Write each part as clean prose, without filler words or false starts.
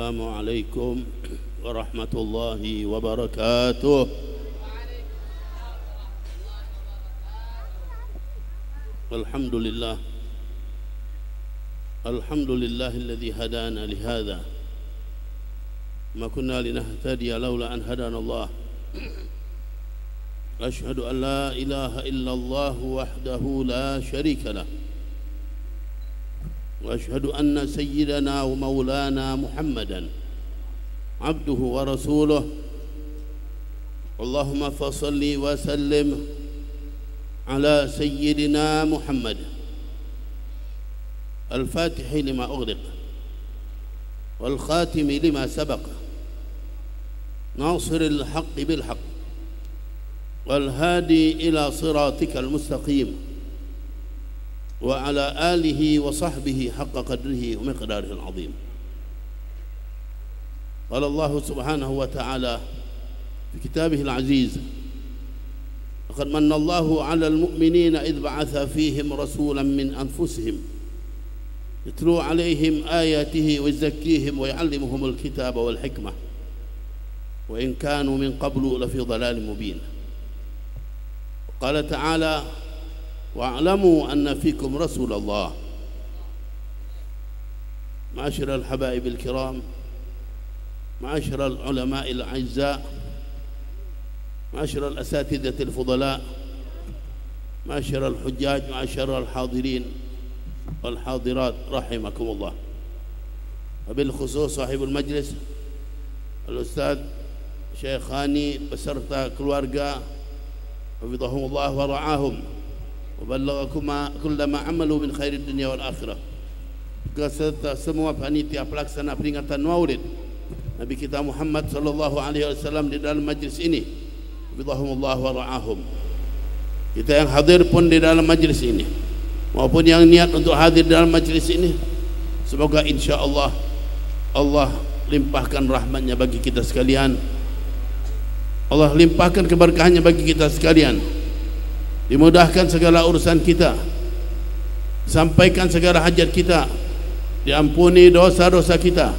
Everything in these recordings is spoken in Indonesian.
السلام عليكم ورحمة الله وبركاته. الحمد لله الذي هدانا لهذا ما كنا لنهتدي لولا أن هدانا الله. أشهد أن لا إله إلا الله وحده لا شريك له، وأشهد أن سيدنا ومولانا محمدا عبده ورسوله. اللهم فصل وسلم على سيدنا محمد الفاتح لما أغلق والخاتم لما سبق، ناصر الحق بالحق والهادي إلى صراطك المستقيم، وعلى آله وصحبه حق قدره ومقداره العظيم. قال الله سبحانه وتعالى في كتابه العزيز: لقد من الله على المؤمنين إذ بعث فيهم رسولا من أنفسهم يتلو عليهم آياته ويزكيهم ويعلمهم الكتاب والحكمة وإن كانوا من قبل لفي ضلال مبين. قال تعالى: واعلموا أن فيكم رسول الله. معاشر الحبائب الكرام، معاشر العلماء الأعزاء، معاشر الأساتذة الفضلاء، معاشر الحجاج، معاشر الحاضرين والحاضرات رحمكم الله، وبالخصوص صاحب المجلس الأستاذ شيخاني beserta keluarga, hafizahumullah wa ra'ahum wa ballaghakum kullama amalu min khairid dunya wal akhirah, beserta semua panitia pelaksana peringatan Maulid Nabi kita Muhammad sallallahu alaihi wasallam di dalam majlis ini, hafizahumullah wa ra'ahum. Kita yang hadir pun di dalam majlis ini maupun yang niat untuk hadir dalam majlis ini, semoga insyaallah Allah limpahkan rahmatnya bagi kita sekalian, Allah limpahkan keberkahannya bagi kita sekalian, dimudahkan segala urusan kita, sampaikan segala hajat kita, diampuni dosa-dosa kita,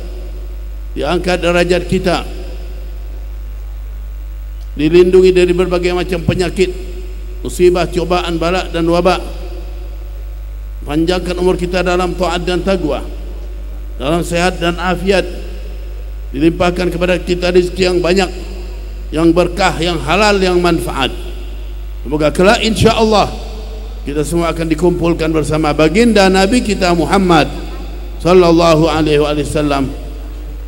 diangkat derajat kita, dilindungi dari berbagai macam penyakit, musibah, cobaan, bala dan wabak. Panjangkan umur kita dalam taat dan taqwa, dalam sehat dan afiat, dilimpahkan kepada kita rezeki yang banyak, yang berkah, yang halal, yang manfaat. Semoga kelak insyaallah kita semua akan dikumpulkan bersama baginda Nabi kita Muhammad sallallahu alaihi wasallam.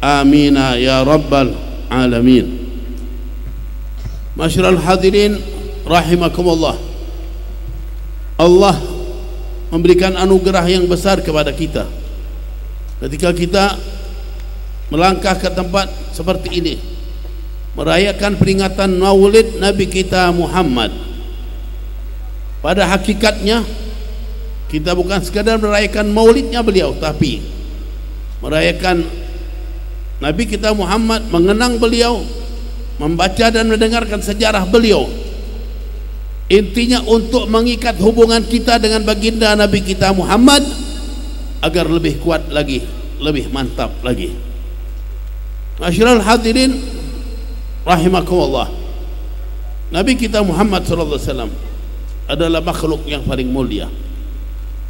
Amin ya rabbal alamin. Masyiral hadirin rahimakumullah. Allah memberikan anugerah yang besar kepada kita ketika kita melangkah ke tempat seperti ini, merayakan peringatan Maulid Nabi kita Muhammad. Pada hakikatnya kita bukan sekadar merayakan maulidnya beliau, tapi merayakan Nabi kita Muhammad, mengenang beliau, membaca dan mendengarkan sejarah beliau. Intinya untuk mengikat hubungan kita dengan baginda Nabi kita Muhammad agar lebih kuat lagi, lebih mantap lagi. Masyiral hadirin rahimakumullah. Nabi kita Muhammad sallallahu alaihi wasallam adalah makhluk yang paling mulia,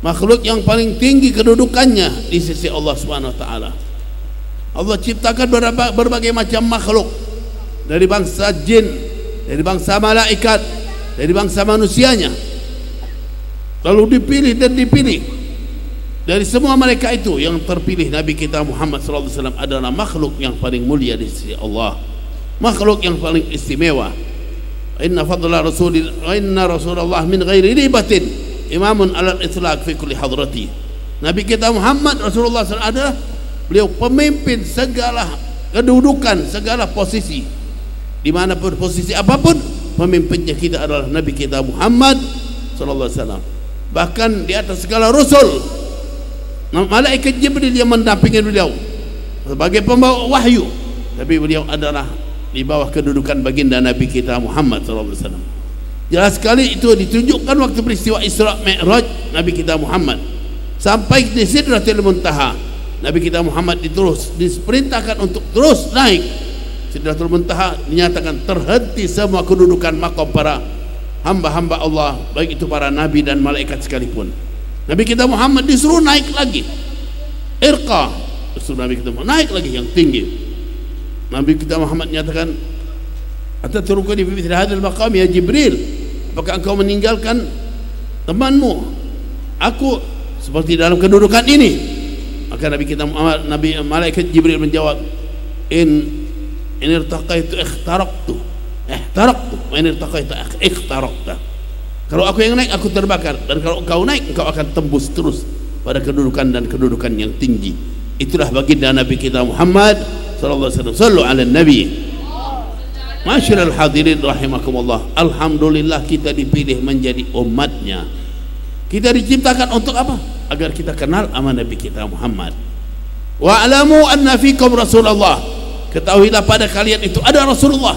makhluk yang paling tinggi kedudukannya di sisi Allah Subhanahu wa taala. Allah ciptakan berbagai macam makhluk, dari bangsa jin, dari bangsa malaikat, dari bangsa manusianya. Lalu dipilih dan dipilih dari semua mereka itu, yang terpilih Nabi kita Muhammad sallallahu alaihi wasallam adalah makhluk yang paling mulia di sisi Allah, makhluk yang paling istimewa. Inna fadla Rasulullah min ghairi ribatin imamun alal itlaq fi kulli hadrati. Nabi kita Muhammad Rasulullah SAW adalah beliau pemimpin segala kedudukan, segala posisi, dimanapun posisi apapun, pemimpinnya kita adalah Nabi kita Muhammad sallallahu alaihi wasallam. Bahkan di atas segala rasul, malaikat Jibril yang mendampingi beliau sebagai pembawa wahyu, tapi beliau adalah di bawah kedudukan baginda Nabi kita Muhammad sallallahu alaihi wasallam. Jelas sekali itu ditunjukkan waktu peristiwa Isra Mi'raj Nabi kita Muhammad sampai di Sidratil Muntaha. Nabi kita Muhammad diperintahkan untuk terus naik. Sidratul Muntaha dinyatakan terhenti semua kedudukan maqam para hamba-hamba Allah, baik itu para nabi dan malaikat sekalipun. Nabi kita Muhammad disuruh naik lagi, irqa, disuruh Nabi kita Muhammad naik lagi yang tinggi. Nabi kita Muhammad menyatakan, "Atatrukuni fi mithli hadzal maqam ya Jibril? Apakah engkau meninggalkan temanmu aku seperti dalam kedudukan ini?" Maka Nabi kita Muhammad, Nabi malaikat Jibril menjawab, "In irtaqaitu ikhtaraqtu wa in irtaqaitu ikhtaraqta." Kalau aku yang naik, aku terbakar, dan kalau engkau naik, engkau akan tembus terus pada kedudukan dan kedudukan yang tinggi. Itulah baginda Nabi kita Muhammad sallallahu alaihi wasallam. Sallu ala nabi. Masyarul hadirin rahimakumullah. Alhamdulillah kita dipilih menjadi umatnya. Kita diciptakan untuk apa? Agar kita kenal sama Nabi kita Muhammad. Wa'lamu anna fikum Rasulullah. Ketahuilah pada kalian itu ada Rasulullah.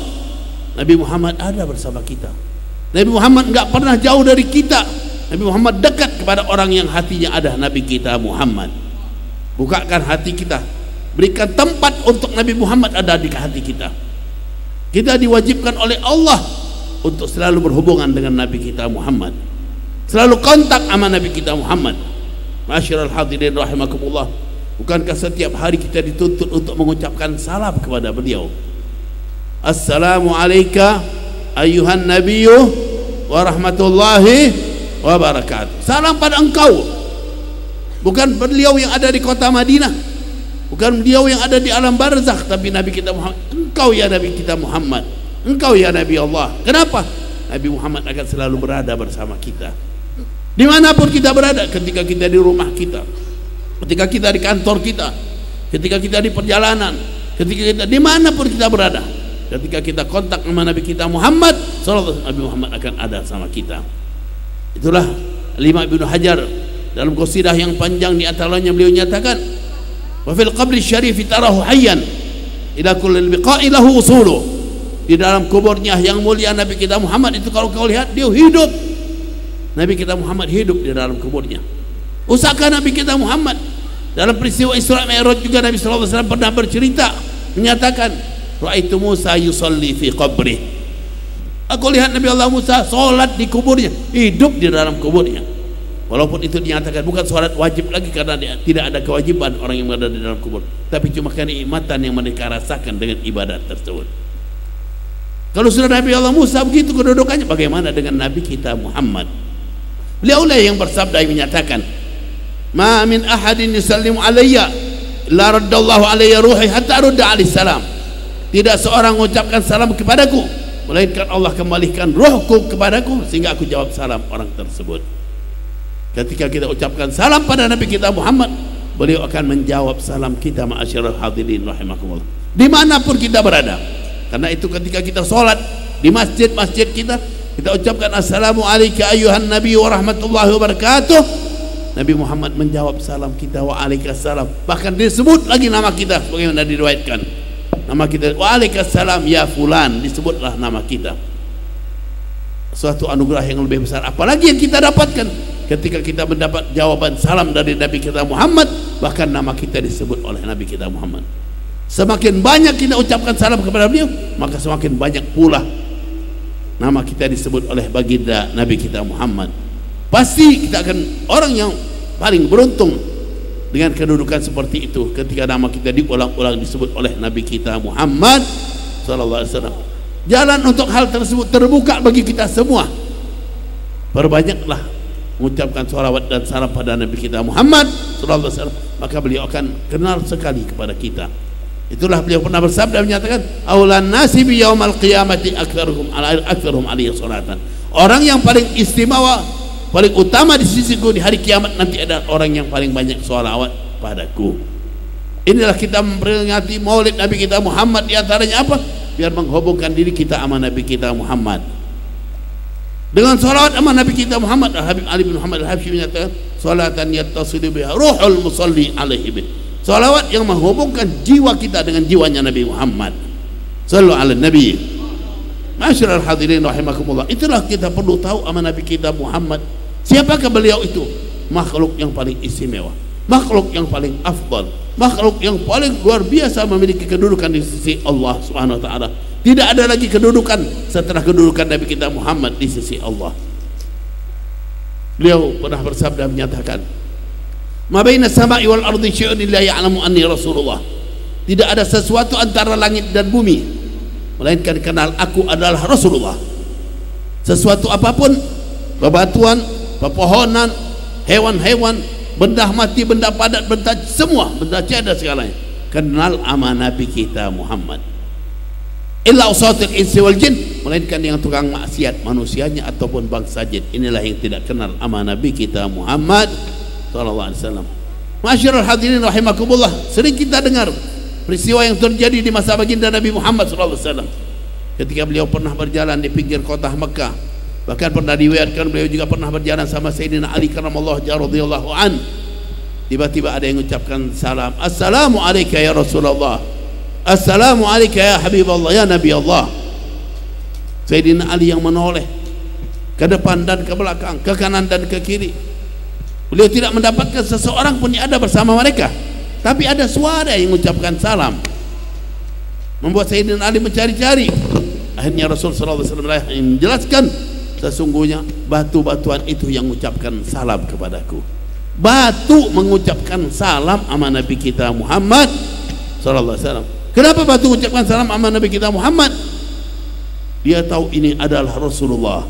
Nabi Muhammad ada bersama kita. Nabi Muhammad enggak pernah jauh dari kita. Nabi Muhammad dekat kepada orang yang hatinya ada Nabi kita Muhammad. Bukakan hati kita, berikan tempat untuk Nabi Muhammad ada di hati kita. Kita diwajibkan oleh Allah untuk selalu berhubungan dengan Nabi kita Muhammad, selalu kontak sama Nabi kita Muhammad. Masyarul hadirin rahimakumullah. Bukankah setiap hari kita dituntut untuk mengucapkan salam kepada beliau? Assalamu alayka ayyuhan nabiyyu wa rahmatullahi wa barakatuh. Salam pada engkau, bukan beliau yang ada di kota Madinah, bukan beliau yang ada di alam barzakh, tapi Nabi kita Muhammad. Engkau ya Nabi kita Muhammad, engkau ya Nabi Allah. Kenapa? Nabi Muhammad akan selalu berada bersama kita dimanapun kita berada. Ketika kita di rumah kita, ketika kita di kantor kita, ketika kita di perjalanan, ketika kita dimanapun kita berada, ketika kita kontak sama Nabi kita Muhammad sallallahu alaihi wasallam, Nabi Muhammad akan ada sama kita. Itulah Imam Ibnu Hajar dalam qasidah yang panjang, di antaranya beliau nyatakan, wa fil qabri syarif tarahu hayyan ila kulli biqa'i lahu usulu. Di dalam kuburnya yang mulia Nabi kita Muhammad itu, kalau kau lihat, dia hidup. Nabi kita Muhammad hidup di dalam kuburnya. Usahakan Nabi kita Muhammad dalam peristiwa Isra Mi'raj juga Nabi sallallahu alaihi wasallam pernah bercerita, menyatakan, ra'aitu Musa yusalli fi qabri. Aku lihat Nabi Allah Musa salat di kuburnya, hidup di dalam kuburnya. Walaupun itu dinyatakan bukan salat wajib lagi, karena tidak ada kewajiban orang yang berada di dalam kubur, tapi cuma kenikmatan yang mereka rasakan dengan ibadat tersebut. Kalau sudah Nabi Allah Musa begitu kedudukannya, bagaimana dengan Nabi kita Muhammad? Beliaulah yang bersabda, yang menyatakan, ma min ahadin yusallimu alayya la raddallahu alayya ruhi hatta rudda alaihi salam. Tidak seorang mengucapkan salam kepadaku, melainkan Allah kembalikan rohku kepadaku sehingga aku jawab salam orang tersebut. Ketika kita ucapkan salam pada Nabi kita Muhammad, beliau akan menjawab salam kita. Ma'asyiral hadirin rahimakumullah, dimanapun kita berada. Karena itu ketika kita sholat di masjid-masjid kita, kita ucapkan assalamu alayka ayyuhan nabi wa rahmatullahi wa barakatuh. Nabi Muhammad menjawab salam kita, wa alaikassalam. Bahkan disebut lagi nama kita, sebagaimana diriwayatkan, nama kita wa alaikassalam ya fulan, disebutlah nama kita. Suatu anugerah yang lebih besar apalagi yang kita dapatkan ketika kita mendapat jawaban salam dari Nabi kita Muhammad, bahkan nama kita disebut oleh Nabi kita Muhammad. Semakin banyak kita ucapkan salam kepada beliau, maka semakin banyak pula nama kita disebut oleh baginda Nabi kita Muhammad. Pasti kita akan orang yang paling beruntung dengan kedudukan seperti itu, ketika nama kita diulang-ulang disebut oleh Nabi kita Muhammad sallallahu alaihi wasallam. Jalan untuk hal tersebut terbuka bagi kita semua. Perbanyaklah mengucapkan salawat dan salam pada Nabi kita Muhammad sallallahu alaihi wasallam, maka beliau akan kenal sekali kepada kita. Itulah beliau pernah bersabda, menyatakan, aulan nasi bi yaumal qiyamati aktsaruhum alaihi salatan. Orang yang paling istimewa, paling utama di sisiku di hari kiamat nanti adalah orang yang paling banyak salawat padaku. Inilah kita memperingati Maulid Nabi kita Muhammad, di antaranya apa? Biar menghubungkan diri kita sama Nabi kita Muhammad. Dengan salawat sama Nabi kita Muhammad, Habib Ali bin Muhammad Al-Habsyi menyatakan, salatan yattasilu biha ruhul musalli alaihi bih. Salawat yang menghubungkan jiwa kita dengan jiwanya Nabi Muhammad. Sallu ala Nabi. Masyarul hadirin rahimakumullah. Itulah kita perlu tahu sama Nabi kita Muhammad. Siapakah beliau itu? Makhluk yang paling istimewa. makhluk yang paling afdal, makhluk yang paling luar biasa memiliki kedudukan di sisi Allah Subhanahu wa taala. Tidak ada lagi kedudukan setelah kedudukan Nabi kita Muhammad di sisi Allah. Beliau pernah bersabda menyatakan, "Ma baina sama'i wal ardi syai'un la ya'lamu anni Rasulullah." Tidak ada sesuatu antara langit dan bumi melainkan kenal aku adalah Rasulullah. Sesuatu apapun, bebatuan, pepohonan, hewan-hewan, benda mati, benda padat, benda semua, benda tiada segalanya kenal ama Nabi kita Muhammad. Illa usatil insi wal jin, melainkan yang tukang maksiat manusianya ataupun bangsa jin, inilah yang tidak kenal ama Nabi kita Muhammad sallallahu alaihi wasallam. Masyarul hadirin rahimakumullah, sering kita dengar peristiwa yang terjadi di masa baginda Nabi Muhammad sallallahu alaihi wasallam ketika beliau pernah berjalan di pinggir kota Mekah. Bahkan pernah diriwayatkan beliau juga pernah berjalan sama Sayyidina Ali karramallahu wajhahu radhiyallahu an. Tiba-tiba ada yang mengucapkan salam, "Assalamu alayka ya Rasulullah, assalamu alayka ya Habiballah, ya Nabi Allah." Sayyidina Ali yang menoleh ke depan dan ke belakang, ke kanan dan ke kiri. Beliau tidak mendapatkan seseorang pun yang ada bersama mereka, tapi ada suara yang mengucapkan salam, membuat Sayyidina Ali mencari-cari. Akhirnya Rasulullah SAW menjelaskan, sesungguhnya batu-batuan itu yang mengucapkan salam kepadaku. Batu mengucapkan salam sama Nabi kita Muhammad sallallahu alaihi wasallam. Kenapa batu mengucapkan salam sama Nabi kita Muhammad? Dia tahu ini adalah Rasulullah,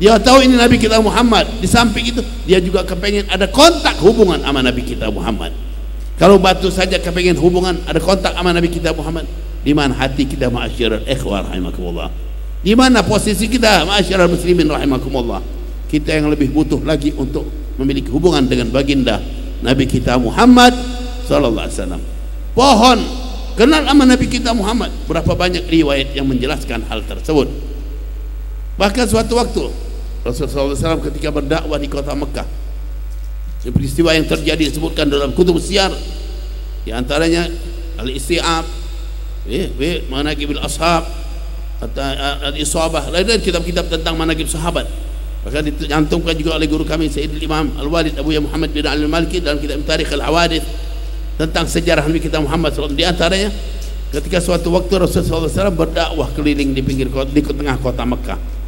dia tahu ini Nabi kita Muhammad. Di samping itu dia juga kepengen ada kontak hubungan sama Nabi kita Muhammad. Kalau batu saja kepengen hubungan ada kontak sama Nabi kita Muhammad, di mana hati kita ma'asyiral ikhwah rahimakumullah? Di mana posisi kita ma'asyiral muslimin rahimakumullah? Kita yang lebih butuh lagi untuk memiliki hubungan dengan baginda Nabi kita Muhammad sallallahu alaihi wasallam. Pohon kenal sama Nabi kita Muhammad. Berapa banyak riwayat yang menjelaskan hal tersebut. Bahkan suatu waktu Rasulullah SAW ketika berdakwah di kota Mekah, peristiwa yang terjadi disebutkan dalam kutub siyar, di antaranya al-isti'ab, manaqibil ashab, al-isabah, lain-lain kitab-kitab tentang manaqib sahabat. Bahkan dicantumkan juga oleh guru kami Sayyidul Imam Al-Walid Abu Muhammad bin Ali Al-Maliki dalam kitab Tarikh Al-Hawadith tentang sejarah Nabi kita Muhammad SAW. Di antaranya ketika suatu waktu Rasulullah SAW berdakwah keliling di pinggir kota, di tengah kota Mekah.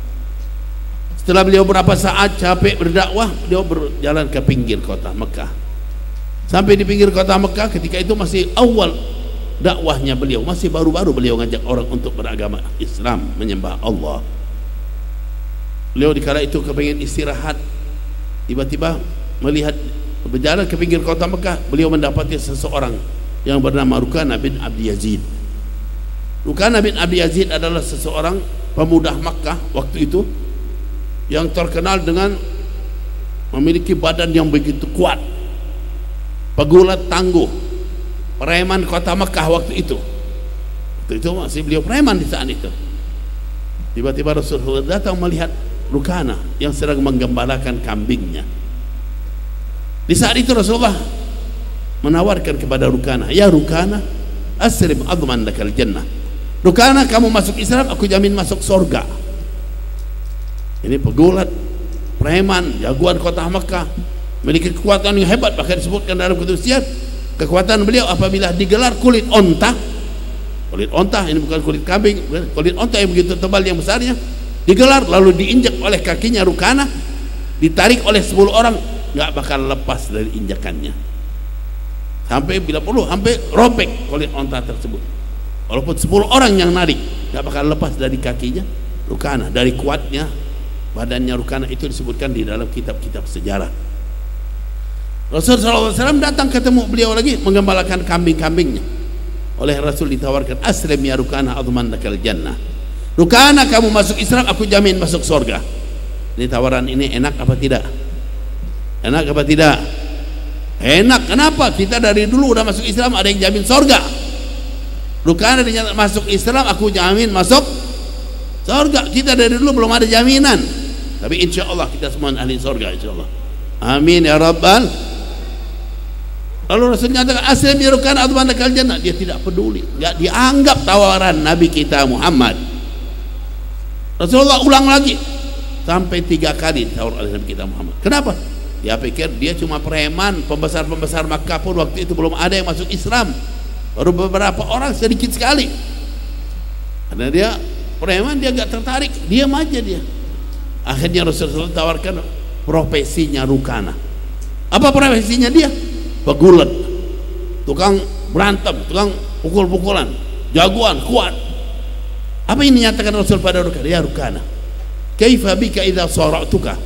Setelah beliau berapa saat capek berdakwah, beliau berjalan ke pinggir kota Mekah. Sampai di pinggir kota Mekah, ketika itu masih awal dakwahnya beliau, masih baru-baru beliau ngajak orang untuk beragama Islam, menyembah Allah. Beliau di kala itu kepengen istirahat, tiba-tiba melihat berjalan ke pinggir kota Mekah, beliau mendapati seseorang yang bernama Rukana bin Abdi Yazid. Rukana bin Abdi Yazid adalah seseorang pemuda Makkah waktu itu yang terkenal dengan memiliki badan yang begitu kuat, pegulat tangguh, preman kota Mekah waktu itu. Waktu itu masih beliau preman di saat itu. Tiba-tiba Rasulullah datang melihat Rukana yang sedang menggembalakan kambingnya. Di saat itu Rasulullah menawarkan kepada Rukana, "Ya Rukana, asrim adman lakal jannah." Rukana, kamu masuk Islam, aku jamin masuk surga. Ini pegulat, preman, jagoan kota Mekah, memiliki kekuatan yang hebat. Bahkan disebutkan dalam kutub siyar, kekuatan beliau apabila digelar kulit onta, ini bukan kulit kambing, kulit onta yang begitu tebal yang besarnya, digelar lalu diinjak oleh kakinya Rukana, ditarik oleh 10 orang, nggak bakal lepas dari injakannya. Sampai bila perlu sampai robek kulit onta tersebut. Walaupun 10 orang yang narik, nggak bakal lepas dari kakinya Rukana. Dari kuatnya badannya Rukana itu disebutkan di dalam kitab-kitab sejarah. Rasulullah SAW datang ketemu beliau lagi menggembalakan kambing-kambingnya. Oleh Rasul ditawarkan, "Aslim ya Rukana adman lakal jannah." Rukana, kamu masuk Islam, aku jamin masuk surga. Ini tawaran ini enak apa tidak? Enak apa tidak? Enak. Kenapa? Kita dari dulu udah masuk Islam, ada yang jamin surga. Rukana dinyatakan masuk Islam, aku jamin masuk surga. Kita dari dulu belum ada jaminan, tapi insya Allah kita semua ahli surga insya Allah. Amin ya Rabbal. Lalu Rasul nyatakan, "Aslim ya Rukana adman lakal jannah." Dia tidak peduli, nggak dianggap tawaran Nabi kita Muhammad. Rasulullah ulang lagi sampai 3 kali ditawar oleh Nabi kita Muhammad. Kenapa? Dia pikir dia cuma preman. Pembesar-pembesar Makkah pun waktu itu belum ada yang masuk Islam, baru beberapa orang, sedikit sekali. Karena dia preman, dia gak tertarik, diam aja dia. Akhirnya Rasulullah tawarkan profesinya Rukana. Apa profesinya dia? Pegulat, tukang berantem, tukang pukul-pukulan, jagoan, kuat. Apa yang dinyatakan Rasul pada Rukana? Ya Rukana, kaifa bika idza sara'tuka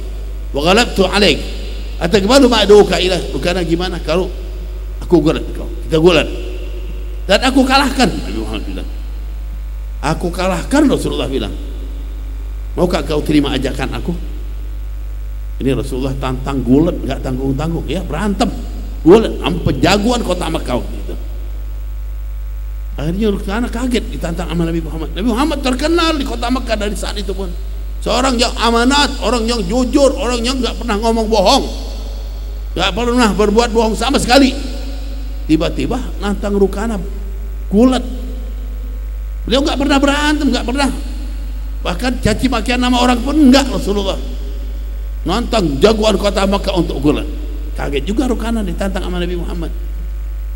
wa ghalabtu 'alaik ataqbalu ma'duka ila. Rukana, gimana kalau aku gulat kau, kita gulat dan aku kalahkan? Nabi Muhammad bilang, aku kalahkan. Rasulullah bilang, maukah kau terima ajakan aku? Ini Rasulullah tantang gulat, enggak tanggung-tanggung, ya berantem gulat, penjagoan kota Makkah gitu. Akhirnya Rukana kaget ditantang sama Nabi Muhammad. Nabi Muhammad terkenal di kota Makkah dari saat itu pun seorang yang amanat, orang yang jujur, orang yang enggak pernah ngomong bohong, enggak pernah berbuat bohong sama sekali. Tiba-tiba nantang Rukana gulat. Beliau enggak pernah berantem, enggak pernah bahkan caci makian nama orang pun enggak. Rasulullah nantang jagoan kota Makkah untuk gulat. Kaget juga Rukana ditantang sama Nabi Muhammad,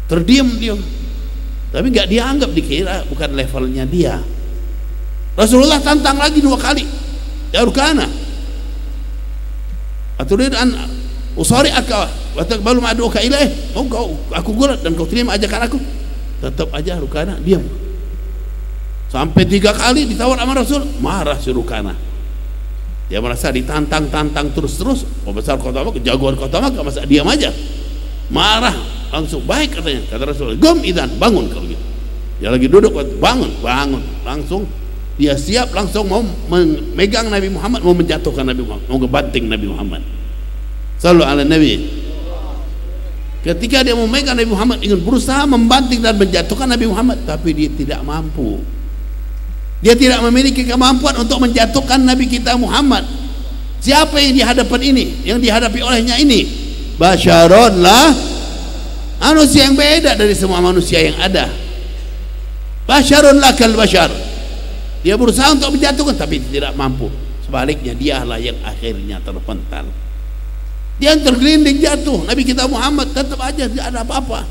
terdiam dia, tapi enggak dianggap, dikira bukan levelnya dia. Rasulullah tantang lagi 2 kali. Ya Rukana, aturid an usari aka wa taqbalu ma'duka ilaih, mau kau aku gulat dan kau terima ajakan aku? Tetap aja Rukana diam. Sampai 3 kali ditawar sama Rasul, marah si Rukana. Dia merasa ditantang-tantang terus-terus. Pembesar kota Makkah, jagoan kota Makkah, masa diam aja? Marah langsung. Baik katanya, kata Rasul, gum idan, bangun kalau gitu. Dia lagi duduk, bangun, langsung dia siap, langsung mau memegang Nabi Muhammad, mau menjatuhkan Nabi Muhammad, mau ngebanting Nabi Muhammad. Sallallahu alaihi Nabi. Ketika dia mau memegang Nabi Muhammad, ingin berusaha membanting dan menjatuhkan Nabi Muhammad, tapi dia tidak mampu. Dia tidak memiliki kemampuan untuk menjatuhkan Nabi kita Muhammad. Siapa yang di hadapan ini, yang dihadapi olehnya ini? Basyarun lah, manusia yang beda dari semua manusia yang ada. Basyarun lah kal basyar. Dia berusaha untuk menjatuhkan tapi tidak mampu. Sebaliknya dialah yang akhirnya terpental. Dia yang tergelinding jatuh. Nabi kita Muhammad tetap aja tidak ada apa-apa.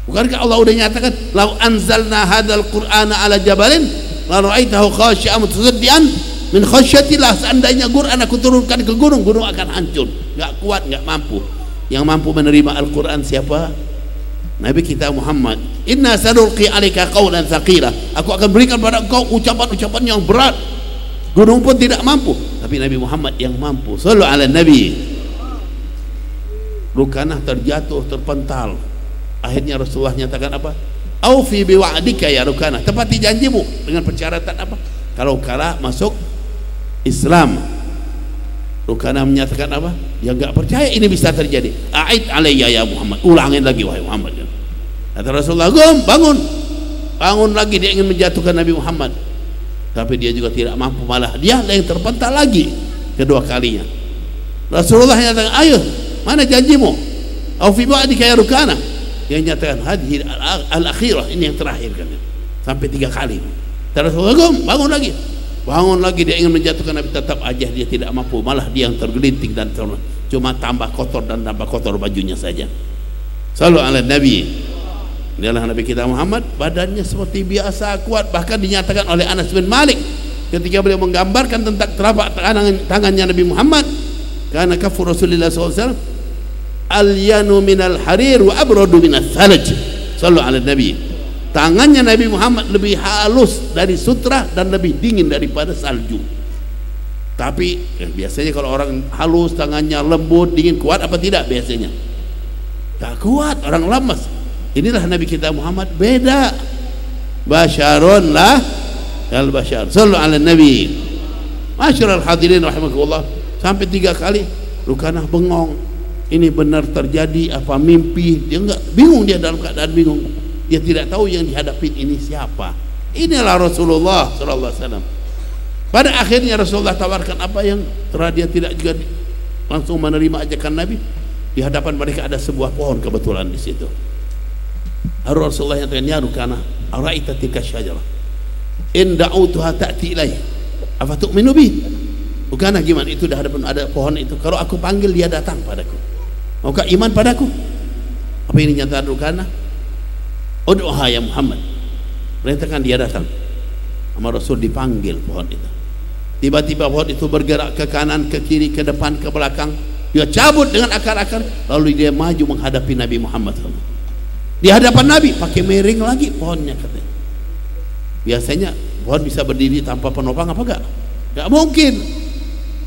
Bukankah Allah udah nyatakan, lau anzalna hadzal qur'ana ala jabalin la ra'aitahu khashi'an mutasaddian min khasyatillah. Seandainya Quran aku turunkan ke gunung, gunung akan hancur, enggak kuat, enggak mampu. Yang mampu menerima Al-Quran siapa? Nabi kita Muhammad. Inna sanulqi 'alaika qawlan tsaqila. Aku akan berikan pada engkau ucapan-ucapan yang berat. Gunung pun tidak mampu, tapi Nabi Muhammad yang mampu. Sallu ala Nabi. Rukana terjatuh, terpental. Akhirnya Rasulullah nyatakan apa? Aufi biwa'dika ya Rukana, tepati janjimu dengan persyaratan apa? Kalau kalah masuk Islam. Rukana menyatakan apa? Dia enggak percaya ini bisa terjadi. A'id alayya ya Muhammad, ulangin lagi wahai Muhammad. Kata Rasulullah, bangun lagi. Dia ingin menjatuhkan Nabi Muhammad, tapi dia juga tidak mampu, malah dia yang terpental lagi kedua kalinya. Rasulullah nyatakan, ayo mana janjimu? Aufi biwa'dika ya Rukana. Dia nyatakan hadhihi al-akhirah, ini yang terakhir kan, sampai 3 kali. Terus bangun lagi, dia ingin menjatuhkan Nabi, tetap aja dia tidak mampu, malah dia yang tergelinting dan cuma tambah kotor bajunya saja. Sallu ala Nabi. Inilah Nabi kita Muhammad, badannya seperti biasa, kuat. Bahkan dinyatakan oleh Anas bin Malik ketika beliau menggambarkan tentang telapak tangannya Nabi Muhammad, karena kafur Rasulullah SAW al-yanu minal harir wa abradu minas salaj. Sallu ala Nabi. Tangannya Nabi Muhammad lebih halus dari sutra dan lebih dingin daripada salju. Tapi biasanya kalau orang halus, tangannya lembut, dingin, kuat apa tidak? Biasanya tak kuat, orang lemas. Inilah Nabi kita Muhammad, beda. Basyarun lah kal basyar. Sallu ala Nabi. Masyarul hadirin rahimakumullah. Sampai 3 kali Rukana bengong, ini benar terjadi apa mimpi? Dia enggak, bingung, dia dalam keadaan bingung. Dia tidak tahu yang dihadapi ini siapa. Inilah Rasulullah sallallahu alaihi wasallam. Pada akhirnya Rasulullah tawarkan apa yang telah dia tidak juga langsung menerima ajakan Nabi. Di hadapan mereka ada sebuah pohon kebetulan di situ. Rasulullah yang tanya, Rukana, araita tilka syajarah in da'utuha ta'ti ilai afa tu'minu bi? Rukana, gimana itu dah hadapan ada pohon itu, kalau aku panggil dia datang padaku? Maukah iman padaku? Apa ini nyata rukana? Ud'uha ya Muhammad, perintahkan dia datang. Sama Rasul dipanggil pohon itu. Tiba-tiba pohon itu bergerak ke kanan, ke kiri, ke depan, ke belakang. Dia cabut dengan akar-akar, lalu dia maju menghadapi Nabi Muhammad SAW. Di hadapan Nabi pakai miring lagi pohonnya katanya. Biasanya pohon bisa berdiri tanpa penopang apa enggak? Enggak mungkin.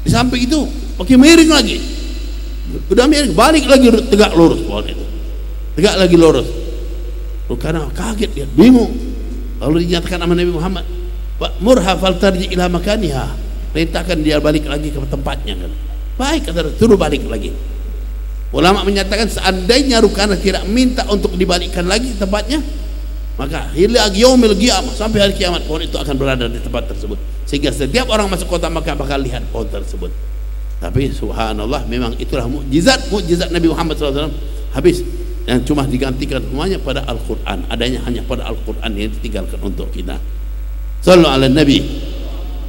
Di samping itu pakai miring lagi. Udah miring, balik lagi tegak lurus pohon itu. Tegak lagi lurus. Karena kaget dia, bingung. Lalu dinyatakan sama Nabi Muhammad, murha faltarji ila makaniha, perintahkan dia balik lagi ke tempatnya kan. Baik, kata suruh balik lagi. Ulama menyatakan seandainya Rukana tidak minta untuk dibalikkan lagi tempatnya, maka ila yaumil qiyamah, sampai hari kiamat pohon itu akan berada di tempat tersebut, sehingga setiap orang masuk kota Makkah bakal lihat pohon tersebut. Tapi subhanallah, memang itulah mukjizat Nabi Muhammad SAW. Habis, yang cuma digantikan semuanya pada Al-Quran, adanya hanya pada Al-Quran yang ditinggalkan untuk kita. Sallu ala Nabi.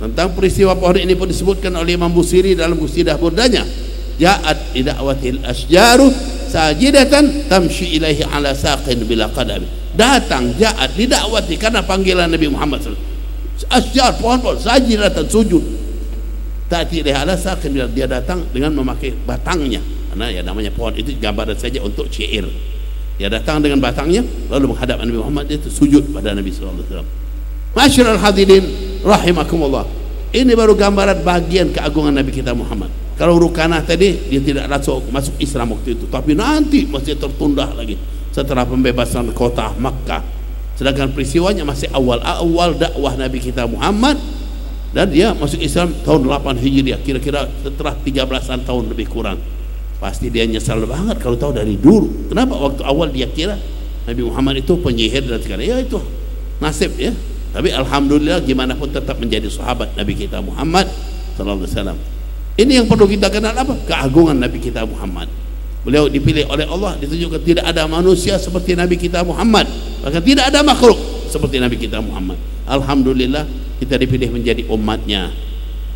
Tentang peristiwa pohon ini pun disebutkan oleh Imam Busiri dalam Qasidah Burdanya, ja'at ida'watil asjaru sajidatan tamshi ilaihi ala saqin bila qadami. Datang ja'at didakwati karena panggilan Nabi Muhammad SAW. Asjar, pohon-pohon sajidatan, sujud. Ta'ti ilaihi ala saqin, dia datang dengan memakai batangnya. Karena ya namanya pohon itu gambaran saja untuk syair. Dia datang dengan batangnya lalu menghadap Nabi Muhammad, itu sujud pada Nabi SAW. Masyarul hadirin rahimakumullah. Ini baru gambaran bagian keagungan Nabi kita Muhammad. Kalau Rukanah tadi dia tidak masuk Islam waktu itu, tapi nanti masih tertunda lagi setelah pembebasan kota Makkah. Sedangkan peristiwanya masih awal dakwah Nabi kita Muhammad, dan dia masuk Islam tahun 8 Hijriah, kira-kira setelah 13-an tahun lebih kurang. Pasti dia nyesal banget kalau tahu dari dulu. Kenapa waktu awal dia kira Nabi Muhammad itu penyihir dan segala, ya itu nasib ya. Tapi alhamdulillah gimana pun tetap menjadi sahabat Nabi kita Muhammad sallallahu alaihi wasallam. Ini yang perlu kita kenal, apa? Keagungan Nabi kita Muhammad. Beliau dipilih oleh Allah, ditunjukkan tidak ada manusia seperti Nabi kita Muhammad, bahkan tidak ada makhluk seperti Nabi kita Muhammad. Alhamdulillah kita dipilih menjadi umatnya.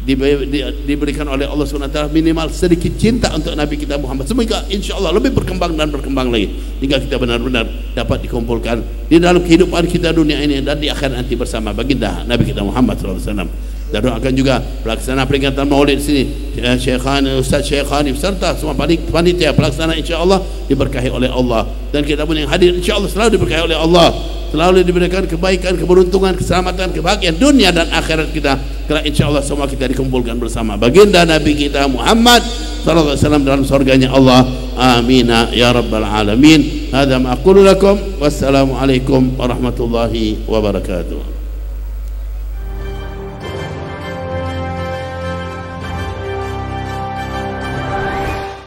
Diberikan oleh Allah SWT minimal sedikit cinta untuk Nabi kita Muhammad, semoga insya Allah lebih berkembang dan berkembang lagi hingga kita benar-benar dapat dikumpulkan di dalam kehidupan kita dunia ini dan di akhir nanti bersama baginda Nabi kita Muhammad SAW. Dan doakan juga pelaksana peringatan Maulid sini, Syekhani, Ustaz Syekhani serta semua panitia pelaksana insya Allah diberkahi oleh Allah, dan kita pun yang hadir insya Allah selalu diberkahi oleh Allah, selalu diberikan kebaikan, keberuntungan, keselamatan, kebahagiaan dunia dan akhirat kita. Karena insya Allah semua kita dikumpulkan bersama baginda Nabi kita Muhammad sallallahu alaihi wasallam dalam surganya Allah. Amin ya rabbal alamin. Hadza ma aqulu lakum. Wassalamualaikum warahmatullahi wabarakatuh.